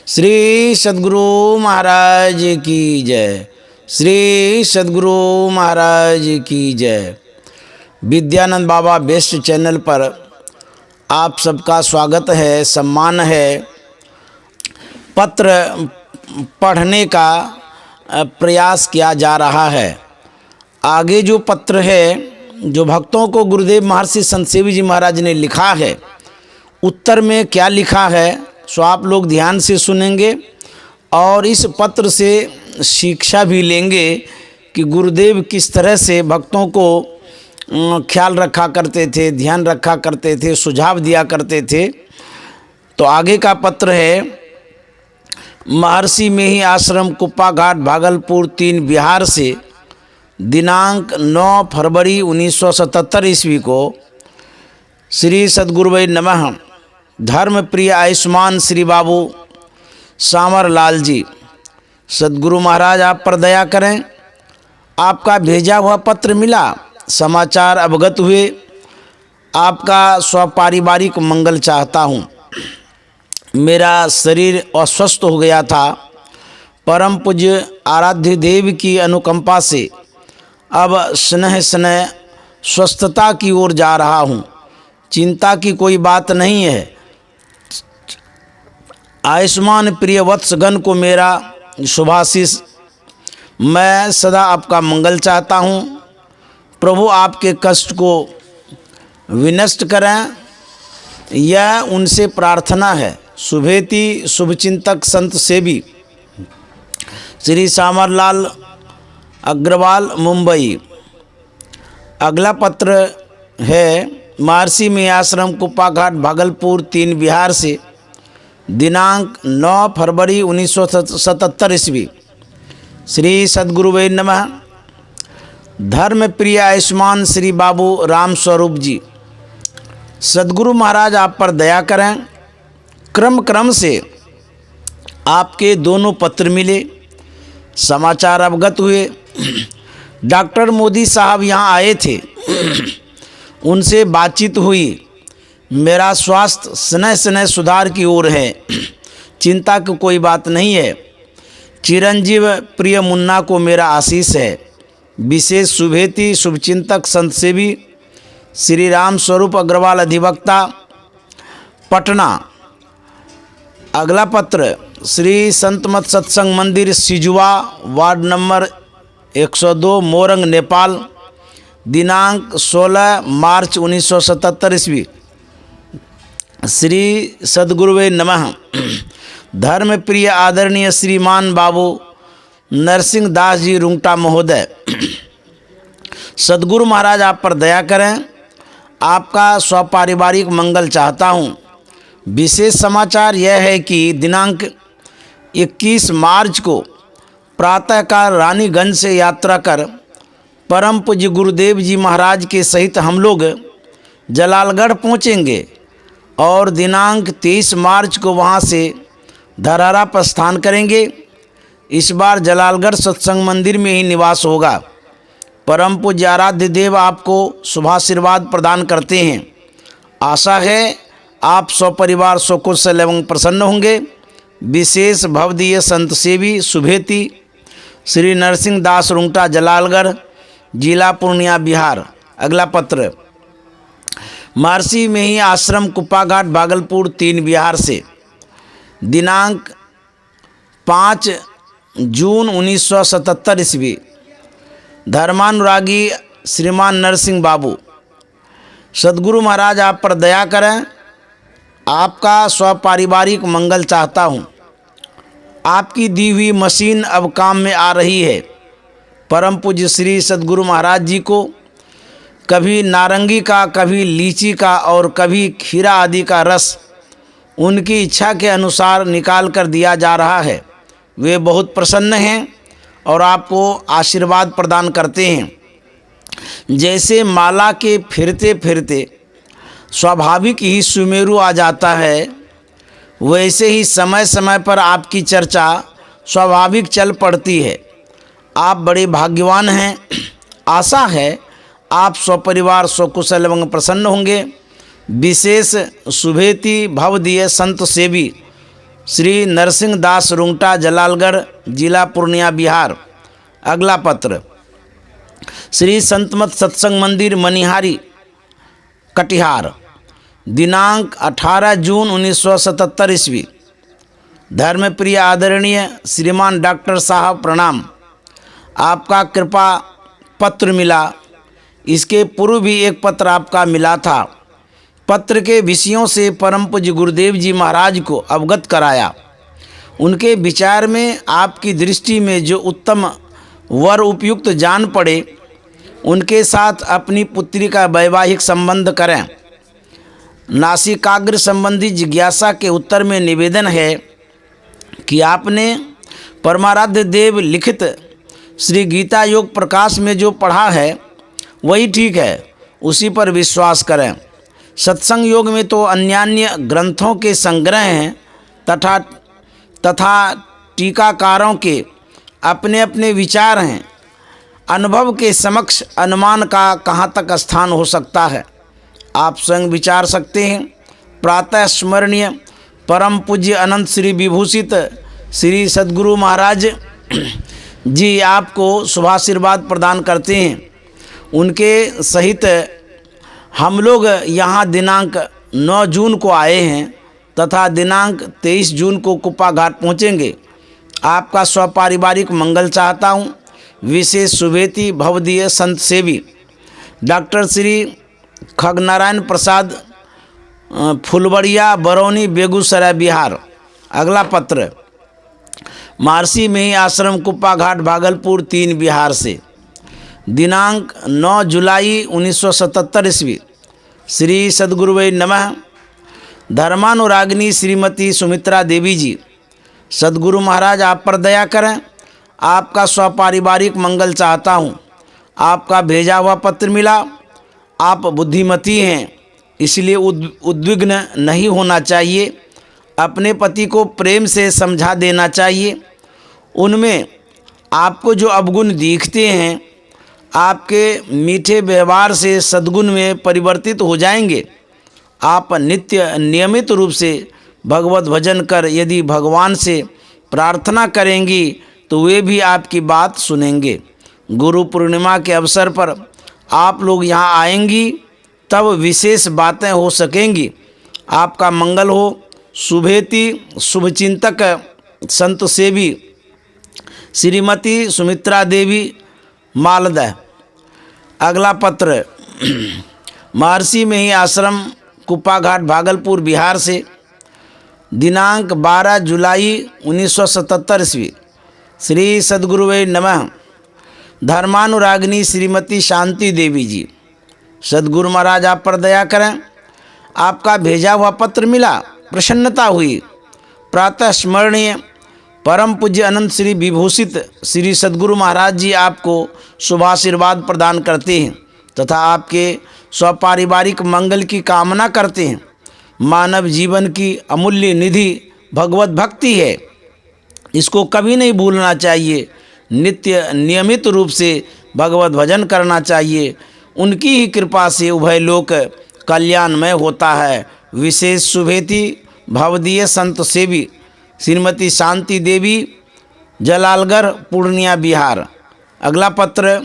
श्री सद्गुरु महाराज की जय। श्री सद्गुरु महाराज की जय। विद्यानंद बाबा बेस्ट चैनल पर आप सबका स्वागत है, सम्मान है। पत्र पढ़ने का प्रयास किया जा रहा है। आगे जो पत्र है जो भक्तों को गुरुदेव महर्षि संत सेवी जी महाराज ने लिखा है, उत्तर में क्या लिखा है सो आप लोग ध्यान से सुनेंगे और इस पत्र से शिक्षा भी लेंगे कि गुरुदेव किस तरह से भक्तों को ख्याल रखा करते थे, ध्यान रखा करते थे, सुझाव दिया करते थे। तो आगे का पत्र है, महर्षि में ही आश्रम कुप्पा घाट भागलपुर 3 बिहार से दिनांक 9 फरवरी 1977 ईस्वी को श्री सद्गुरुवे नमः धर्म प्रिय आयुष्मान श्री बाबू सामर लाल जी, सद्गुरु महाराज आप पर दया करें। आपका भेजा हुआ पत्र मिला, समाचार अवगत हुए, आपका स्वपारिवारिक मंगल चाहता हूँ। मेरा शरीर अस्वस्थ हो गया था, परम पूज्य आराध्य देव की अनुकंपा से अब स्नेह स्नेह स्वस्थता की ओर जा रहा हूँ। चिंता की कोई बात नहीं है। आयुष्मान प्रिय वत्सगण को मेरा शुभाशीष। मैं सदा आपका मंगल चाहता हूँ। प्रभु आपके कष्ट को विनष्ट करें, यह उनसे प्रार्थना है। शुभेति शुभचिंतक संत सेवी श्री सामरलाल अग्रवाल, मुंबई। अगला पत्र है, महर्षि में आश्रम कुप्पा घाट भागलपुर 3 बिहार से दिनांक 9 फरवरी 1977 ईस्वी। श्री सद्गुरुवे नमः धर्म प्रिय आयुष्मान श्री बाबू राम स्वरूप जी, सद्गुरु महाराज आप पर दया करें। क्रम से आपके दोनों पत्र मिले, समाचार अवगत हुए। डॉक्टर मोदी साहब यहाँ आए थे, उनसे बातचीत हुई। मेरा स्वास्थ्य स्नेह स्नेह सुधार की ओर है, चिंता की कोई बात नहीं है। चिरंजीव प्रिय मुन्ना को मेरा आशीष है। विशेष शुभेति शुभचिंतक संत सेवी श्री राम स्वरूप अग्रवाल, अधिवक्ता, पटना। अगला पत्र, श्री संत मत सत्संग मंदिर सिजुआ, वार्ड नंबर 102, मोरंग, नेपाल, दिनांक 16 मार्च 1977 ईस्वी। श्री सद्गुरुवे नमः धर्म प्रिय आदरणीय श्रीमान बाबू नरसिंह दास जी रुंगटा महोदय, सद्गुरु महाराज आप पर दया करें। आपका स्वपारिवारिक मंगल चाहता हूँ। विशेष समाचार यह है कि दिनांक 21 मार्च को प्रातःकाल रानीगंज से यात्रा कर परम पूज्य गुरुदेव जी महाराज के सहित हम लोग जलालगढ़ पहुँचेंगे और दिनांक 23 मार्च को वहाँ से धरहरा प्रस्थान करेंगे। इस बार जलालगढ़ सत्संग मंदिर में ही निवास होगा। परम पूज्य आराध्य देव आपको शुभाशीर्वाद प्रदान करते हैं। आशा है आप सपरिवार सकुशल एवं प्रसन्न होंगे। विशेष भवदीय संत सेवी शुभेति श्री नरसिंह दास रुंगटा, जलालगढ़, जिला पूर्णिया, बिहार। अगला पत्र, महर्षि में ही आश्रम कुप्पा घाट भागलपुर 3 बिहार से दिनांक 5 जून 1977 ईस्वी। धर्मानुरागी श्रीमान नरसिंह बाबू, सद्गुरु महाराज आप पर दया करें। आपका स्वपारिवारिक मंगल चाहता हूँ। आपकी दी हुई मशीन अब काम में आ रही है। परम पूज्य श्री सद्गुरु महाराज जी को कभी नारंगी का, कभी लीची का और कभी खीरा आदि का रस उनकी इच्छा के अनुसार निकाल कर दिया जा रहा है। वे बहुत प्रसन्न हैं और आपको आशीर्वाद प्रदान करते हैं। जैसे माला के फिरते फिरते स्वाभाविक ही सुमेरु आ जाता है, वैसे ही समय समय पर आपकी चर्चा स्वाभाविक चल पड़ती है। आप बड़े भाग्यवान हैं। आशा है आप स्वपरिवार स्वकुशल एवं प्रसन्न होंगे। विशेष शुभेति भवदीय संत सेवी श्री नरसिंह दास रुंगटा, जलालगढ़ जिला पूर्णिया बिहार। अगला पत्र श्री संतमत सत्संग मंदिर मनिहारी कटिहार, दिनांक 18 जून 1977 ईस्वी। धर्मप्रिय आदरणीय श्रीमान डॉक्टर साहब प्रणाम। आपका कृपा पत्र मिला। इसके पूर्व भी एक पत्र आपका मिला था। पत्र के विषयों से परम पूज्य गुरुदेव जी महाराज को अवगत कराया। उनके विचार में आपकी दृष्टि में जो उत्तम वर उपयुक्त जान पड़े उनके साथ अपनी पुत्री का वैवाहिक संबंध करें। नासिकाग्र संबंधी जिज्ञासा के उत्तर में निवेदन है कि आपने परमाराध्य देव लिखित श्री गीता योग प्रकाश में जो पढ़ा है वही ठीक है, उसी पर विश्वास करें। सत्संग योग में तो अन्यान्य ग्रंथों के संग्रह हैं तथा टीकाकारों के अपने अपने विचार हैं। अनुभव के समक्ष अनुमान का कहाँ तक स्थान हो सकता है, आप स्वयं विचार सकते हैं। प्रातः स्मरणीय परम पूज्य अनंत श्री विभूषित श्री सद्गुरु महाराज जी आपको शुभाशीर्वाद प्रदान करते हैं। उनके सहित हम लोग यहाँ दिनांक 9 जून को आए हैं तथा दिनांक 23 जून को कुप्पा घाट पहुँचेंगे। आपका स्वपारिवारिक मंगल चाहता हूँ। विशेष शुभेति भवदीय संत सेवी डॉक्टर श्री खगनारायण प्रसाद, फुलबड़िया, बरौनी, बेगूसराय बिहार। अगला पत्र महर्षि में ही आश्रम कुप्पा घाट भागलपुर 3 बिहार से, दिनांक 9 जुलाई 1977 ईस्वी। श्री सद्गुरुवे नमः। धर्मानुरागिनी श्रीमती सुमित्रा देवी जी, सद्गुरु महाराज आप पर दया करें। आपका स्वपारिवारिक मंगल चाहता हूँ। आपका भेजा हुआ पत्र मिला। आप बुद्धिमती हैं, इसलिए उद्विग्न नहीं होना चाहिए। अपने पति को प्रेम से समझा देना चाहिए। उनमें आपको जो अवगुण दिखते हैं आपके मीठे व्यवहार से सद्गुण में परिवर्तित हो जाएंगे। आप नित्य नियमित रूप से भगवत भजन कर यदि भगवान से प्रार्थना करेंगी तो वे भी आपकी बात सुनेंगे। गुरु पूर्णिमा के अवसर पर आप लोग यहाँ आएंगी तब विशेष बातें हो सकेंगी। आपका मंगल हो। शुभेति शुभचिंतक संत सेवी श्रीमती सुमित्रा देवी, मालदह। अगला पत्र महर्षि में ही आश्रम कुप्पा घाट भागलपुर बिहार से, दिनांक 12 जुलाई 1977 ईस्वी। श्री सद्गुरुवे नमः। धर्मानुरागिनी श्रीमती शांति देवी जी, सद्गुरु महाराज आप पर दया करें। आपका भेजा हुआ पत्र मिला, प्रसन्नता हुई। प्रातः स्मरणीय परम पूज्य अनंत श्री विभूषित श्री सद्गुरु महाराज जी आपको शुभाशीर्वाद प्रदान करते हैं तथा आपके स्वपारिवारिक मंगल की कामना करते हैं। मानव जीवन की अमूल्य निधि भगवत भक्ति है, इसको कभी नहीं भूलना चाहिए। नित्य नियमित रूप से भगवत भजन करना चाहिए। उनकी ही कृपा से उभय लोक कल्याणमय होता है। विशेष शुभेति भवदीय संत सेवी श्रीमती शांति देवी, जलालगढ़ पूर्णिया बिहार। अगला पत्र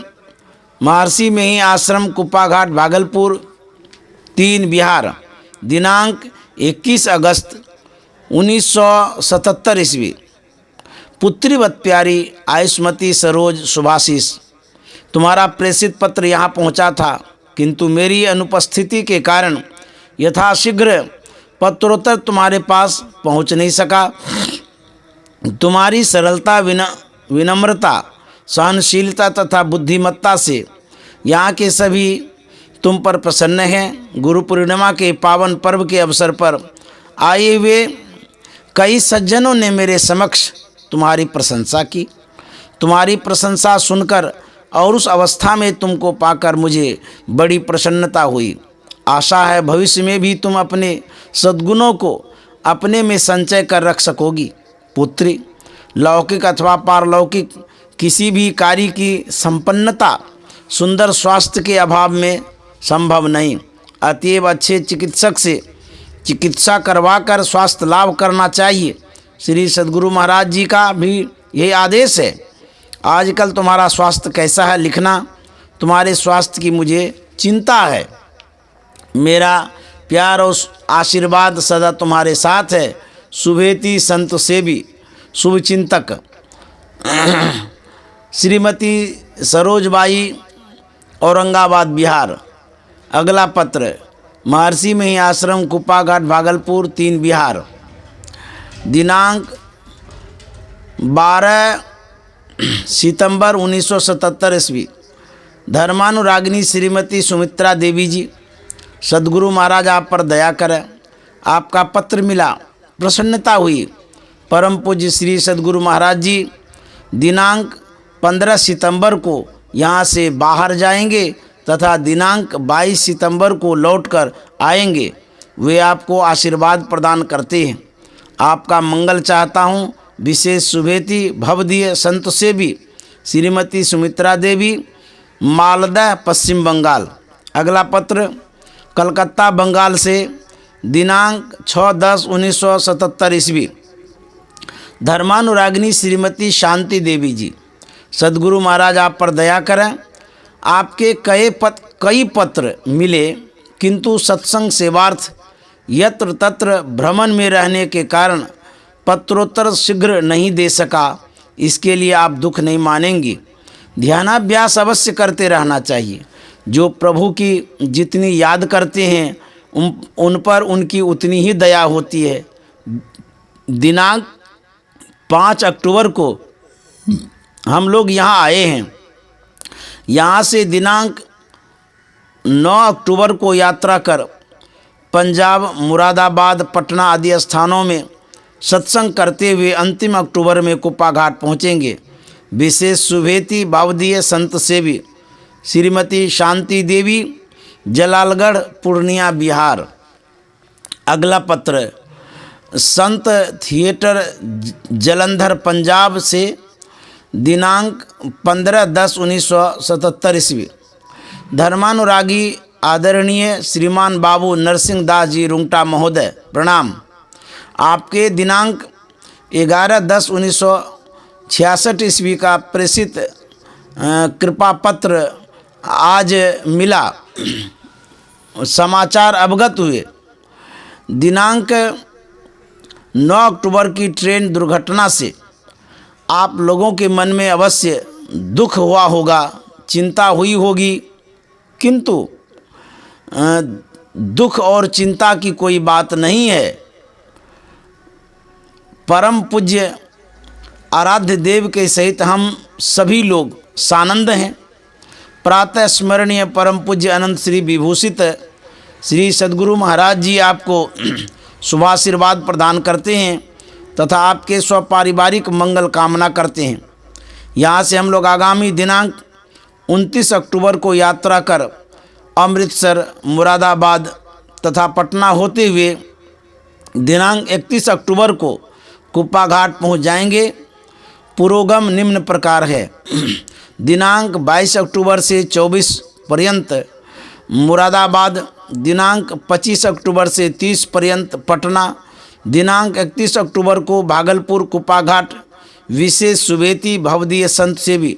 महर्षि में ही आश्रम कुप्पा घाट भागलपुर 3 बिहार, दिनांक 21 अगस्त 1977 ईस्वी। पुत्रीवत प्यारी आयुष्मती सरोज शुभाशीष, तुम्हारा प्रेषित पत्र यहाँ पहुँचा था किंतु मेरी अनुपस्थिति के कारण यथाशीघ्र पत्रोत्तर तुम्हारे पास पहुँच नहीं सका। तुम्हारी सरलता, विनम्रता, सहनशीलता तथा बुद्धिमत्ता से यहाँ के सभी तुम पर प्रसन्न हैं। गुरु पूर्णिमा के पावन पर्व के अवसर पर आए हुए कई सज्जनों ने मेरे समक्ष तुम्हारी प्रशंसा की। तुम्हारी प्रशंसा सुनकर और उस अवस्था में तुमको पाकर मुझे बड़ी प्रसन्नता हुई। आशा है भविष्य में भी तुम अपने सद्गुणों को अपने में संचय कर रख सकोगी। पुत्री, लौकिक अथवा पारलौकिक किसी भी कार्य की संपन्नता सुंदर स्वास्थ्य के अभाव में संभव नहीं। अतएव अच्छे चिकित्सक से चिकित्सा करवाकर स्वास्थ्य लाभ करना चाहिए। श्री सद्गुरु महाराज जी का भी यही आदेश है। आजकल तुम्हारा स्वास्थ्य कैसा है लिखना, तुम्हारे स्वास्थ्य की मुझे चिंता है। मेरा प्यार और आशीर्वाद सदा तुम्हारे साथ है। शुभेति संत सेवी शुभचिंतक श्रीमती सरोजबाई, औरंगाबाद बिहार। अगला पत्र महर्षि मही आश्रम कुप्पाघाट भागलपुर 3 बिहार। दिनांक 12 सितंबर 1977 ईस्वी। धर्मानुरागिनी श्रीमती सुमित्रा देवी जी, सद्गुरु महाराज आप पर दया करें। आपका पत्र मिला, प्रसन्नता हुई। परम पूज्य श्री सद्गुरु महाराज जी दिनांक 15 सितंबर को यहाँ से बाहर जाएंगे तथा दिनांक 22 सितंबर को लौटकर आएंगे। वे आपको आशीर्वाद प्रदान करते हैं। आपका मंगल चाहता हूँ। विशेष शुभेति भवदीय संत सेवी श्रीमती सुमित्रा देवी, मालदा पश्चिम बंगाल। अगला पत्र कलकत्ता बंगाल से दिनांक 6/10/1977 ईस्वी। धर्मानुरागिनी श्रीमती शांति देवी जी, सद्गुरु महाराज आप पर दया करें। आपके कई पत्र मिले, किंतु सत्संग सेवार्थ यत्र तत्र भ्रमण में रहने के कारण पत्रोत्तर शीघ्र नहीं दे सका। इसके लिए आप दुख नहीं मानेंगी। ध्यानाभ्यास अवश्य करते रहना चाहिए। जो प्रभु की जितनी याद करते हैं उन पर उनकी उतनी ही दया होती है। दिनांक 5 अक्टूबर को हम लोग यहाँ आए हैं। यहाँ से दिनांक 9 अक्टूबर को यात्रा कर पंजाब, मुरादाबाद, पटना आदि स्थानों में सत्संग करते हुए अंतिम अक्टूबर में कुप्पाघाट पहुँचेंगे। विशेष शुभेति भावदीय संत सेवी श्रीमती शांति देवी, जलालगढ़ पूर्णिया बिहार। अगला पत्र संत थिएटर जलंधर पंजाब से दिनांक 15/10/1977 ईस्वी। धर्मानुरागी आदरणीय श्रीमान बाबू नरसिंह दास जी रुंगटा महोदय, प्रणाम। आपके दिनांक 11/10/1966 ईस्वी का प्रेषित कृपा पत्र आज मिला। समाचार अवगत हुए। दिनांक 9 अक्टूबर की ट्रेन दुर्घटना से आप लोगों के मन में अवश्य दुख हुआ होगा, चिंता हुई होगी, किंतु दुख और चिंता की कोई बात नहीं है। परम पूज्य आराध्य देव के सहित हम सभी लोग सानंद हैं। प्रातः स्मरणीय परम पूज्य अनंत श्री विभूषित श्री सद्गुरु महाराज जी आपको शुभाशीर्वाद प्रदान करते हैं तथा आपके स्वपारिवारिक मंगल कामना करते हैं। यहाँ से हम लोग आगामी दिनांक 29 अक्टूबर को यात्रा कर अमृतसर, मुरादाबाद तथा पटना होते हुए दिनांक 31 अक्टूबर को कुप्पाघाट पहुँच जाएंगे। पुरोगम निम्न प्रकार है। दिनांक 22 अक्टूबर से 24 पर्यंत मुरादाबाद, दिनांक 25 अक्टूबर से 30 पर्यंत पटना, दिनांक 31 अक्टूबर को भागलपुर कुप्पाघाट। विशेष शुभेति भवदीय संत सेवी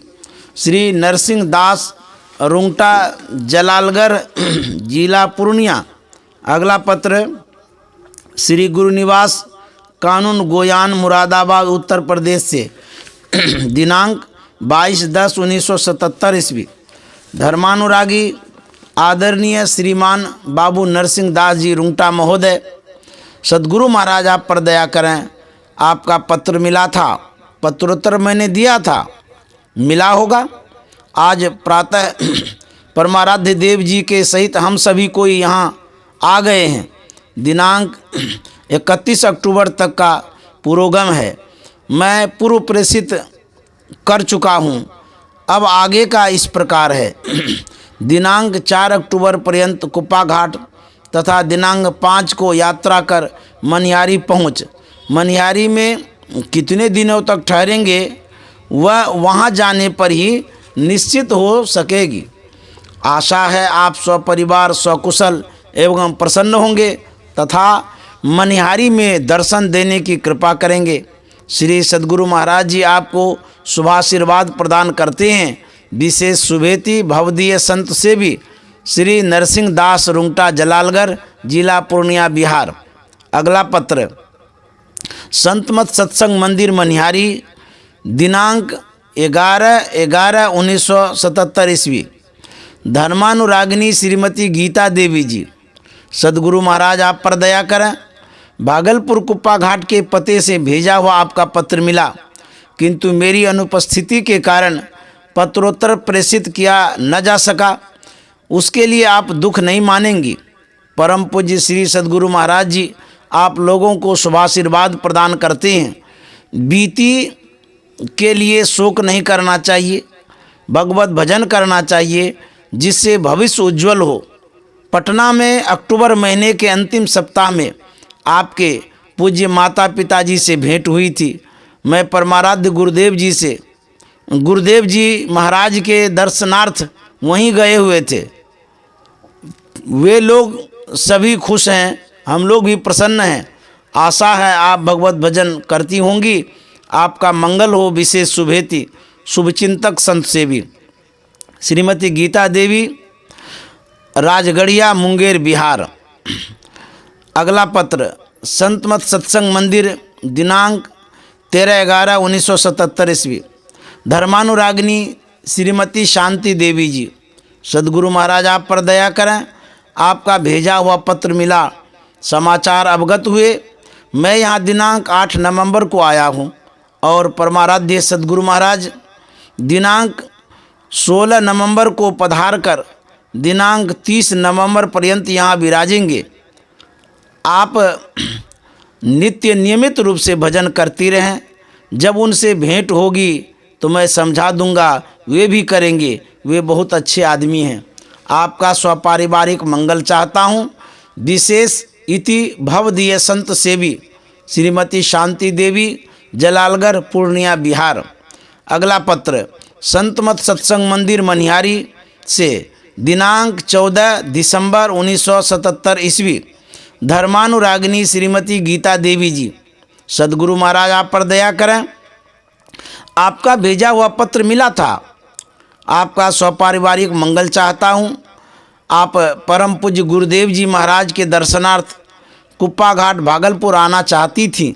श्री नरसिंह दास रुंगटा, जलालगढ़ जिला पूर्णिया। अगला पत्र श्री गुरुनिवास कानून गोयान, मुरादाबाद उत्तर प्रदेश से दिनांक 22/10/1977 ईस्वी। धर्मानुरागी आदरणीय श्रीमान बाबू नरसिंह दास जी रुंगटा महोदय, सद्गुरु महाराज आप पर दया करें। आपका पत्र मिला था, पत्रोत्तर मैंने दिया था, मिला होगा। आज प्रातः परमाराध्य देव जी के सहित हम सभी कोई यहाँ आ गए हैं। दिनांक 31 अक्टूबर तक का पुरोगम है। मैं पूर्व प्रेषित कर चुका हूँ। अब आगे का इस प्रकार है। दिनांक 4 अक्टूबर पर्यंत कुप्पाघाट तथा दिनांक 5 को यात्रा कर मनिहारी पहुँच। मनिहारी में कितने दिनों तक ठहरेंगे वह वहाँ जाने पर ही निश्चित हो सकेगी। आशा है आप स्वपरिवार सकुशल एवं प्रसन्न होंगे तथा मनिहारी में दर्शन देने की कृपा करेंगे। श्री सद्गुरु महाराज जी आपको शुभाशीर्वाद प्रदान करते हैं। विशेष शुभेति भवदीय संत से भी श्री नरसिंह दास रुंगटा जलालगढ़ जिला पूर्णिया बिहार। अगला पत्र संत मत सत्संग मंदिर मनिहारी दिनांक 11/11/1977 ईस्वी। धर्मानुरागिनी श्रीमती गीता देवी जी, सद्गुरु महाराज आप पर दया करें। भागलपुर कुप्पा घाट के पते से भेजा हुआ आपका पत्र मिला, किंतु मेरी अनुपस्थिति के कारण पत्रोत्तर प्रेषित किया न जा सका। उसके लिए आप दुख नहीं मानेंगी। परम पूज्य श्री सद्गुरु महाराज जी आप लोगों को शुभाशीर्वाद प्रदान करते हैं। बीती के लिए शोक नहीं करना चाहिए, भगवत भजन करना चाहिए, जिससे भविष्य उज्जवल हो। पटना में अक्टूबर महीने के अंतिम सप्ताह में आपके पूज्य माता पिताजी से भेंट हुई थी। मैं परमाराध्य गुरुदेव जी महाराज के दर्शनार्थ वहीं गए हुए थे। वे लोग सभी खुश हैं, हम लोग भी प्रसन्न हैं। आशा है आप भगवत भजन करती होंगी। आपका मंगल हो। विशेष शुभेति शुभचिंतक संत सेवी श्रीमती गीता देवी, राजगढ़िया मुंगेर बिहार। अगला पत्र संत मत सत्संग मंदिर दिनांक 13/11/1977 ईस्वी। धर्मानुरागिनी श्रीमती शांति देवी जी, सद्गुरु महाराज आप पर दया करें। आपका भेजा हुआ पत्र मिला, समाचार अवगत हुए। मैं यहाँ दिनांक 8 नवंबर को आया हूँ और परमाराध्य सद्गुरु महाराज दिनांक 16 नवंबर को पधार कर दिनांक 30 नवंबर पर्यंत यहाँ विराजेंगे। आप नित्य नियमित रूप से भजन करती रहें। जब उनसे भेंट होगी तो मैं समझा दूंगा, वे भी करेंगे। वे बहुत अच्छे आदमी हैं। आपका स्वपारिवारिक मंगल चाहता हूँ। विशेष इति भवदीय संत सेवी श्रीमती शांति देवी, जलालगढ़ पूर्णिया बिहार। अगला पत्र संत मत सत्संग मंदिर मनिहारी से दिनांक 14 दिसंबर 1977 ईस्वी। धर्मानुरागिनी श्रीमती गीता देवी जी, सद्गुरु महाराज आप पर दया करें। आपका भेजा हुआ पत्र मिला था। आपका स्वपारिवारिक मंगल चाहता हूँ। आप परम पूज्य गुरुदेव जी महाराज के दर्शनार्थ कुप्पा घाट भागलपुर आना चाहती थीं।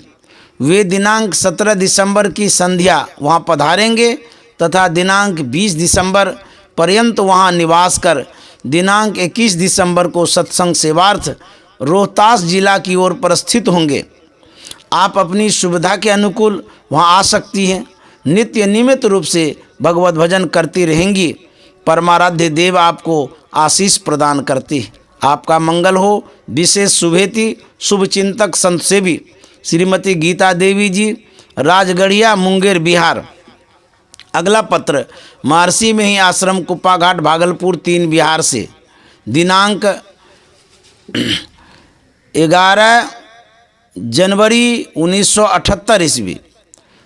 वे दिनांक 17 दिसंबर की संध्या वहाँ पधारेंगे तथा दिनांक 20 दिसंबर पर्यंत वहाँ निवास कर दिनांक 21 दिसंबर को सत्संग सेवार्थ रोहतास जिला की ओर प्रस्थित होंगे। आप अपनी सुविधा के अनुकूल वहाँ आ सकती हैं। नित्य नियमित रूप से भगवत भजन करती रहेंगी। परमाराध्य देव आपको आशीष प्रदान करती है। आपका मंगल हो। विशेष शुभेति शुभचिंतक संत सेवी श्रीमती गीता देवी जी, राजगढ़िया मुंगेर बिहार। अगला पत्र महर्षि में ही आश्रम कुप्पा घाट भागलपुर 3 बिहार से दिनांक 11 जनवरी 1978 ईस्वी।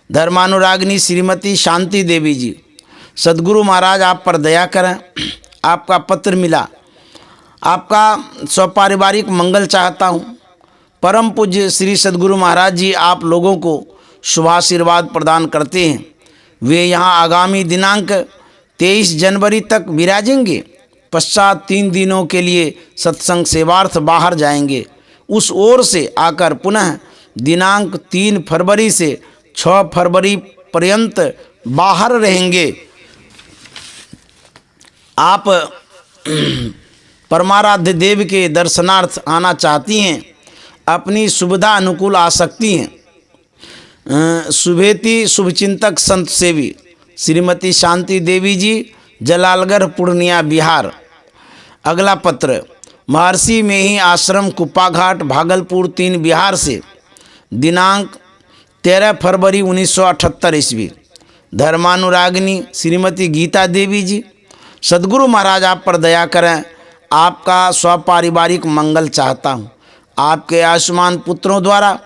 धर्मानुरागिनी श्रीमती शांति देवी जी, सद्गुरु महाराज आप पर दया करें। आपका पत्र मिला। आपका स्वपारिवारिक मंगल चाहता हूँ। परम पूज्य श्री सद्गुरु महाराज जी आप लोगों को शुभाशीर्वाद प्रदान करते हैं। वे यहाँ आगामी दिनांक 23 जनवरी तक विराजेंगे। पश्चात 3 दिनों के लिए सत्संग सेवार्थ बाहर जाएंगे। उस ओर से आकर पुनः दिनांक 3 फरवरी से 6 फरवरी पर्यंत बाहर रहेंगे। आप परमाराध्य देव के दर्शनार्थ आना चाहती हैं, अपनी सुविधा अनुकूल आ सकती हैं। शुभेति शुभचिंतक संत सेवी श्रीमती शांति देवी जी, जलालगढ़ पूर्णिया बिहार। अगला पत्र महर्षि में ही आश्रम कुप्पा घाट भागलपुर 3 बिहार से दिनांक 13 फरवरी 1978 ईस्वी। धर्मानुरागिनी श्रीमती गीता देवी जी, सद्गुरु महाराज आप पर दया करें। आपका स्वपारिवारिक मंगल चाहता हूँ। आपके आयुष्मान पुत्रों द्वारा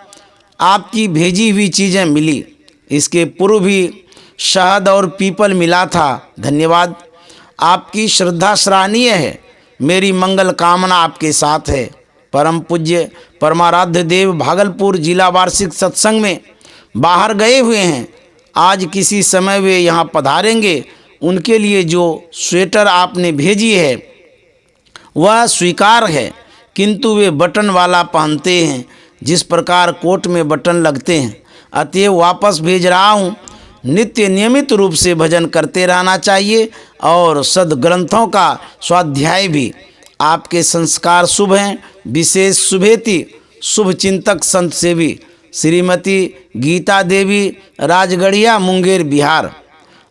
आपकी भेजी हुई चीज़ें मिली। इसके पूर्व भी शहद और पीपल मिला था। धन्यवाद। आपकी श्रद्धा सराहनीय है। मेरी मंगल कामना आपके साथ है। परम पूज्य परमाराध्य देव भागलपुर जिला वार्षिक सत्संग में बाहर गए हुए हैं। आज किसी समय वे यहाँ पधारेंगे। उनके लिए जो स्वेटर आपने भेजी है वह स्वीकार है, किंतु वे बटन वाला पहनते हैं, जिस प्रकार कोट में बटन लगते हैं। अतएव वापस भेज रहा हूँ। नित्य नियमित रूप से भजन करते रहना चाहिए और सद्ग्रंथों का स्वाध्याय भी। आपके संस्कार शुभ हैं। विशेष शुभेति शुभ चिंतक संत सेवी श्रीमती गीता देवी, राजगढ़िया, मुंगेर, बिहार।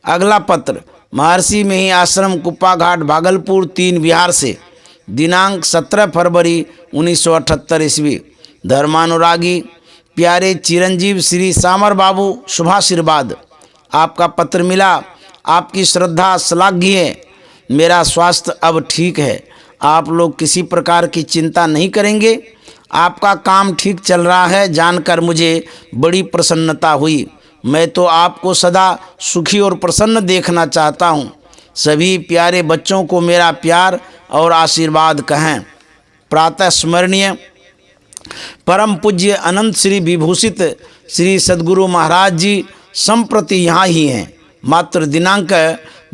अगला पत्र महर्षि में ही आश्रम, कुप्पा घाट, भागलपुर 3 बिहार से दिनांक 17 फरवरी 1978 ईस्वी। धर्मानुरागी प्यारे चिरंजीव श्री सामर बाबू, शुभाशीर्वाद। आपका पत्र मिला। आपकी श्रद्धा श्लाघ्य है। मेरा स्वास्थ्य अब ठीक है। आप लोग किसी प्रकार की चिंता नहीं करेंगे। आपका काम ठीक चल रहा है जानकर मुझे बड़ी प्रसन्नता हुई। मैं तो आपको सदा सुखी और प्रसन्न देखना चाहता हूँ। सभी प्यारे बच्चों को मेरा प्यार और आशीर्वाद कहें। प्रातः स्मरणीय परम पूज्य अनंत श्री विभूषित श्री सद्गुरु महाराज जी संप्रति यहाँ ही हैं। मात्र दिनांक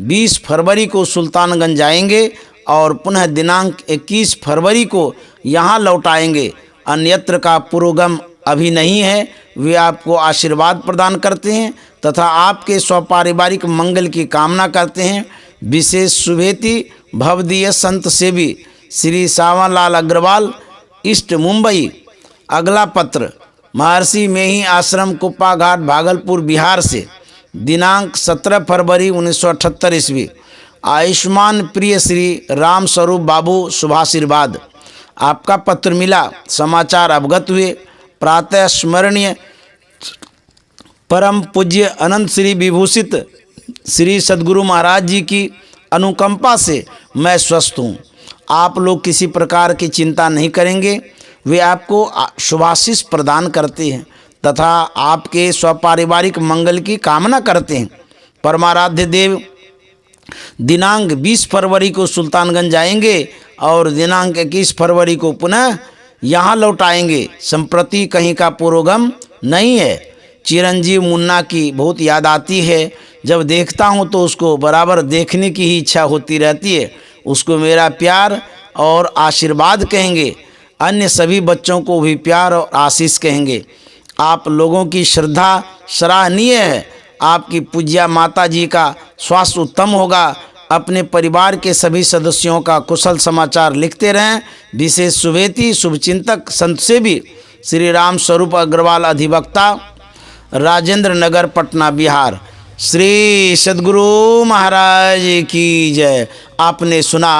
20 फरवरी को सुल्तानगंज जाएंगे और पुनः दिनांक 21 फरवरी को यहाँ लौट आएंगे। अन्यत्र का पुरोगम अभी नहीं है। वे आपको आशीर्वाद प्रदान करते हैं तथा आपके स्वपारिवारिक मंगल की कामना करते हैं। विशेष शुभेति भवदीय संत सेवी श्री सावनलाल अग्रवाल, ईस्ट मुंबई। अगला पत्र महर्षि में ही आश्रम, कुप्पा घाट, भागलपुर, बिहार से दिनांक 17 फरवरी 1978 ईस्वी। आयुष्मान प्रिय श्री राम स्वरूप बाबू, शुभाशीर्वाद। आपका पत्र मिला। समाचार अवगत हुए। प्रातः स्मरणीय परम पूज्य अनंत श्री विभूषित श्री सद्गुरु महाराज जी की अनुकंपा से मैं स्वस्थ हूँ। आप लोग किसी प्रकार की चिंता नहीं करेंगे। वे आपको शुभाशीष प्रदान करते हैं तथा आपके स्वपारिवारिक मंगल की कामना करते हैं। परमाराध्य देव दिनांक 20 फरवरी को सुल्तानगंज जाएंगे और दिनांक 21 फरवरी को पुनः यहाँ लौट आएंगे। संप्रति कहीं का पुरोगम नहीं है। चिरंजीव मुन्ना की बहुत याद आती है। जब देखता हूँ तो उसको बराबर देखने की ही इच्छा होती रहती है। उसको मेरा प्यार और आशीर्वाद कहेंगे। अन्य सभी बच्चों को भी प्यार और आशीष कहेंगे। आप लोगों की श्रद्धा सराहनीय है। आपकी पूज्या माता जी का स्वास्थ्य उत्तम होगा। अपने परिवार के सभी सदस्यों का कुशल समाचार लिखते रहें। विशेष शुभेति शुभचिंतक संत सेवी श्री राम स्वरूप अग्रवाल, अधिवक्ता, राजेंद्र नगर, पटना, बिहार। श्री सद्गुरु महाराज की जय। आपने सुना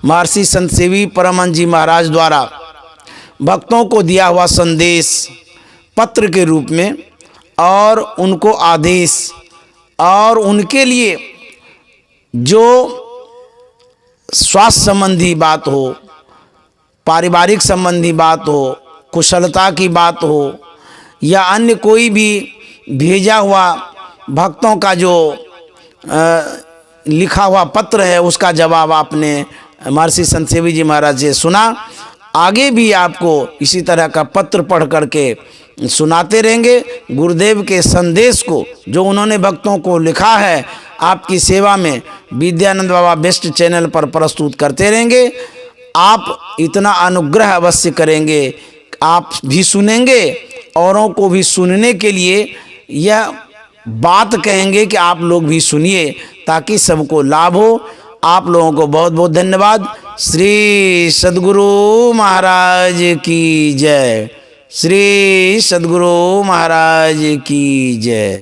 महर्षि संत सेवी परमहंस जी महाराज द्वारा भक्तों को दिया हुआ संदेश पत्र के रूप में, और उनको आदेश, और उनके लिए जो स्वास्थ्य संबंधी बात हो, पारिवारिक संबंधी बात हो, कुशलता की बात हो, या अन्य कोई भी भेजा हुआ भक्तों का जो लिखा हुआ पत्र है, उसका जवाब आपने महर्षि संत सेवी जी महाराज से सुना। आगे भी आपको इसी तरह का पत्र पढ़ करके सुनाते रहेंगे। गुरुदेव के संदेश को जो उन्होंने भक्तों को लिखा है, आपकी सेवा में विद्यानंद बाबा बेस्ट चैनल पर प्रस्तुत करते रहेंगे। आप इतना अनुग्रह अवश्य करेंगे, आप भी सुनेंगे, औरों को भी सुनने के लिए यह बात कहेंगे कि आप लोग भी सुनिए, ताकि सबको लाभ हो। आप लोगों को बहुत बहुत धन्यवाद। श्री सद्गुरु महाराज की जय। श्री सद्गुरु महाराज की जय।